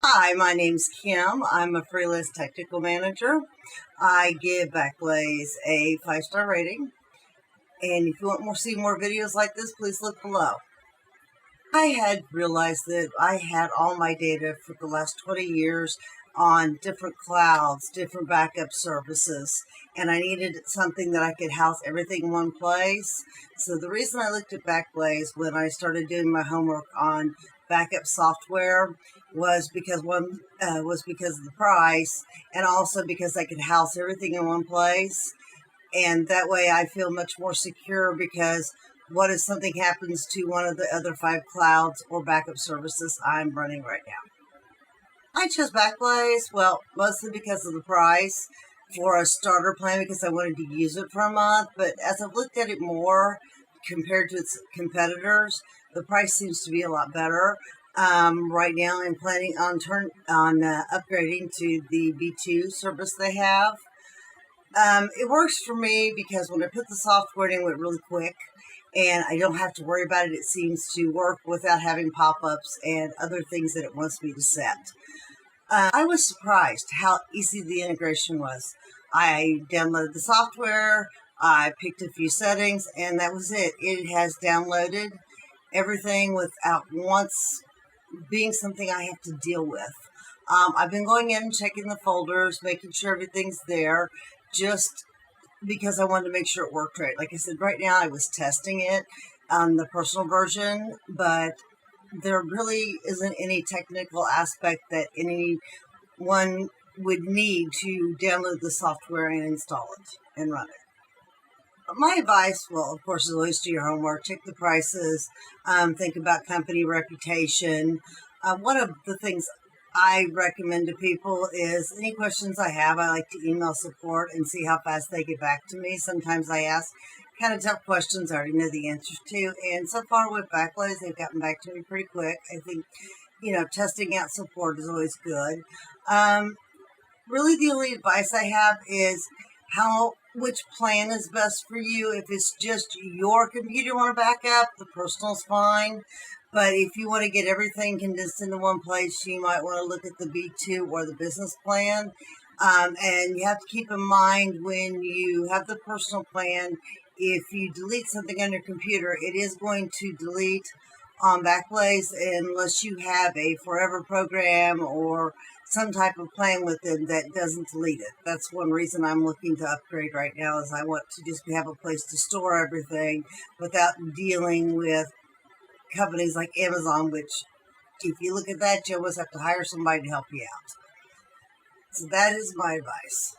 Hi, my name's Kim. I'm a freelance technical manager. I give Backblaze a 5-star rating. And if you want to see more videos like this, please look below. I had realized that I had all my data for the last 20 years on different clouds, different backup services, and I needed something that I could house everything in one place. So the reason I looked at Backblaze when I started doing my homework on backup software was because of the price, and also because I could house everything in one place. And that way I feel much more secure, because what if something happens to one of the other 5 clouds or backup services I'm running right now? I chose Backblaze, well, mostly because of the price for a starter plan, because I wanted to use it for a month. But as I've looked at it more compared to its competitors, the price seems to be a lot better. Right now I'm planning on upgrading to the B2 service they have. It works for me because when I put the software in, it went really quick, and I don't have to worry about it. It seems to work without having pop-ups and other things that it wants me to set. I was surprised how easy the integration was. I downloaded the software, I picked a few settings, and that was it. It has downloaded everything without once being something I have to deal with. I've been going in and checking the folders, making sure everything's there, just because I wanted to make sure it worked right. Like I said, right now I was testing it on the personal version, but there really isn't any technical aspect that anyone would need to download the software and install it and run it. But my advice, well, of course, is always do your homework, check the prices, think about company reputation. One of the things I recommend to people is any questions I have, I like to email support and see how fast they get back to me. Sometimes I ask kind of tough questions I already know the answers to, and so far with Backblaze, they've gotten back to me pretty quick. I think, testing out support is always good. Really, the only advice I have is which plan is best for you. If it's just your computer you want to back up, the personal's fine. But if you want to get everything condensed into one place, you might want to look at the B2 or the business plan. And you have to keep in mind, when you have the personal plan, if you delete something on your computer, it is going to delete on Backblaze unless you have a forever program or some type of plan with it that doesn't delete it. That's one reason I'm looking to upgrade right now, is I want to just have a place to store everything without dealing with companies like Amazon, which, if you look at that, you almost have to hire somebody to help you out. So that is my advice.